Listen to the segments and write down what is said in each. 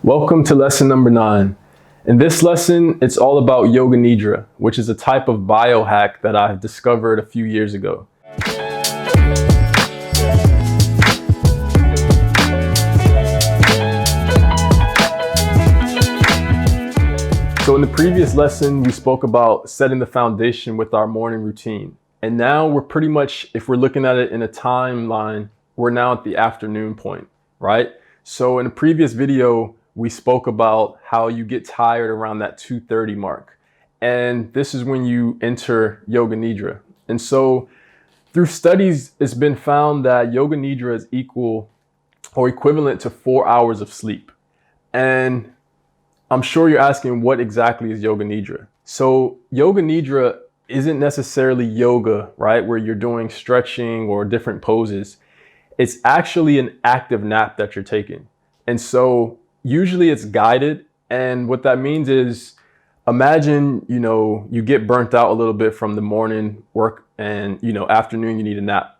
Welcome to lesson number 9. In this lesson, it's all about Yoga Nidra, which is a type of biohack that I discovered a few years ago. So in the previous lesson, we spoke about setting the foundation with our morning routine. And now we're pretty much, if we're looking at it in a timeline, we're now at the afternoon point, right? So in a previous video, we spoke about how you get tired around that 2:30 mark. And this is when you enter Yoga Nidra. And so through studies, it's been found that Yoga Nidra is equal or equivalent to 4 hours of sleep. And I'm sure you're asking, what exactly is Yoga Nidra? So Yoga Nidra isn't necessarily yoga, right? Where you're doing stretching or different poses. It's actually an active nap that you're taking. And so usually it's guided. And what that means is, imagine, you get burnt out a little bit from the morning work and, afternoon, you need a nap.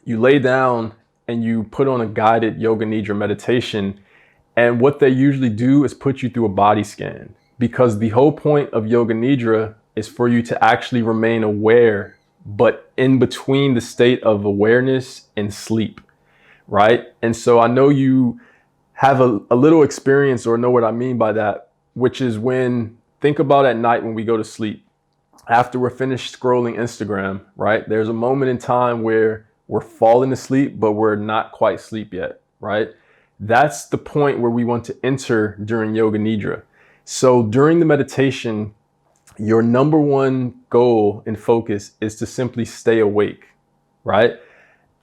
You lay down and you put on a guided Yoga Nidra meditation. And what they usually do is put you through a body scan, because the whole point of Yoga Nidra is for you to actually remain aware, but in between the state of awareness and sleep, right? And so I know you have a little experience or know what I mean by that, which is think about at night when we go to sleep, after we're finished scrolling Instagram, right? There's a moment in time where we're falling asleep, but we're not quite asleep yet, right? That's the point where we want to enter during Yoga Nidra. So during the meditation, your number one goal and focus is to simply stay awake, right?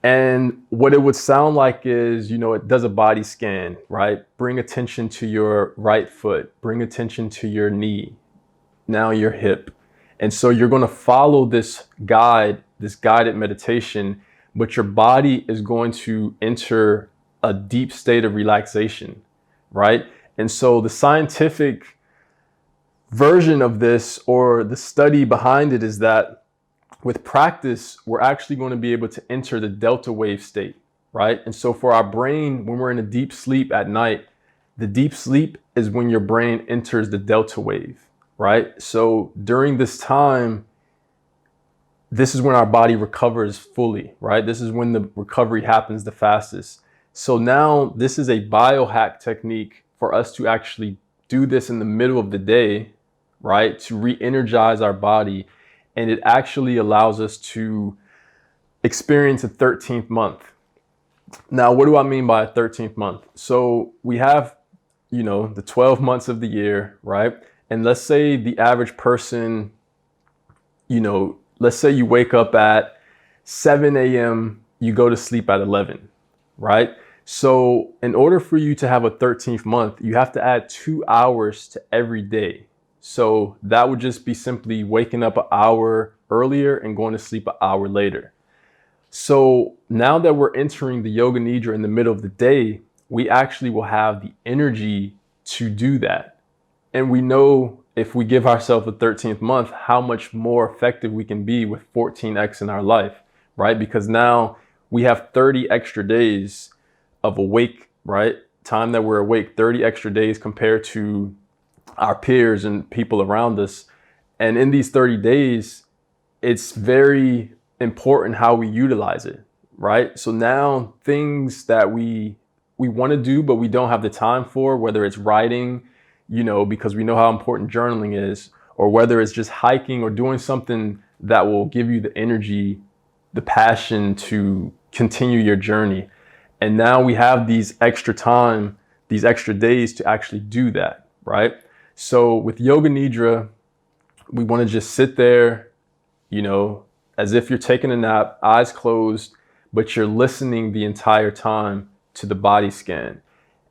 And what it would sound like is, it does a body scan, right? Bring attention to your right foot, bring attention to your knee, now your hip. And so you're going to follow this guided meditation, but your body is going to enter a deep state of relaxation, right? And so the scientific version of this, or the study behind it, is that with practice, we're actually going to be able to enter the delta wave state, right? And so for our brain, when we're in a deep sleep at night, the deep sleep is when your brain enters the delta wave, right? So during this time, this is when our body recovers fully, right? This is when the recovery happens the fastest. So now this is a biohack technique for us to actually do this in the middle of the day, right? To re-energize our body. And it actually allows us to experience a 13th month. Now, what do I mean by a 13th month? So we have, the 12 months of the year, right? And let's say the average person, let's say you wake up at 7 a.m., you go to sleep at 11, right? So in order for you to have a 13th month, you have to add 2 hours to every day. So that would just be simply waking up an hour earlier and going to sleep an hour later. So now that we're entering the Yoga Nidra in the middle of the day, we actually will have the energy to do that. And we know if we give ourselves a 13th month, how much more effective we can be with 14x in our life, right? Because now we have 30 extra days of awake, right? Time that we're awake, 30 extra days compared to our peers and people around us. And in these 30 days, it's very important how we utilize it, right? So now things that we want to do, but we don't have the time for, whether it's writing, because we know how important journaling is, or whether it's just hiking or doing something that will give you the energy, the passion to continue your journey. And now we have these extra time, these extra days to actually do that, right? So with Yoga Nidra, we want to just sit there, as if you're taking a nap, eyes closed, but you're listening the entire time to the body scan.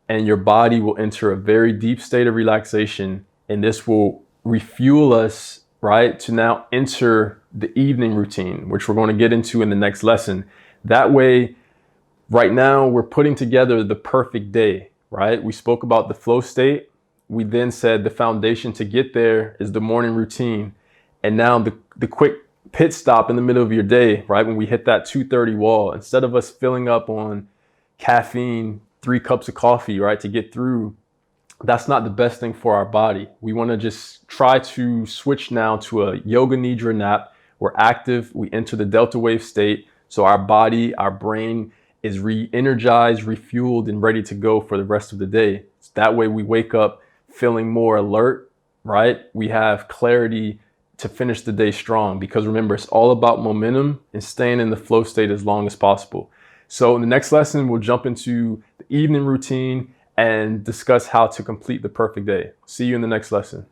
And your body will enter a very deep state of relaxation. And this will refuel us, right, to now enter the evening routine, which we're going to get into in the next lesson. That way, right now, we're putting together the perfect day, right? We spoke about the flow state. We then said the foundation to get there is the morning routine. And now the quick pit stop in the middle of your day, right? When we hit that 2:30 wall, instead of us filling up on caffeine, 3 cups of coffee, right, to get through that's not the best thing for our body. We want to just try to switch now to a yoga nidra nap. We're active, we enter the delta wave state, so our body, our brain is re-energized, refueled, and ready to go for the rest of the day. So that way we wake up feeling more alert, right? We have clarity to finish the day strong, because remember, it's all about momentum and staying in the flow state as long as possible. So in the next lesson, we'll jump into the evening routine and discuss how to complete the perfect day. See you in the next lesson.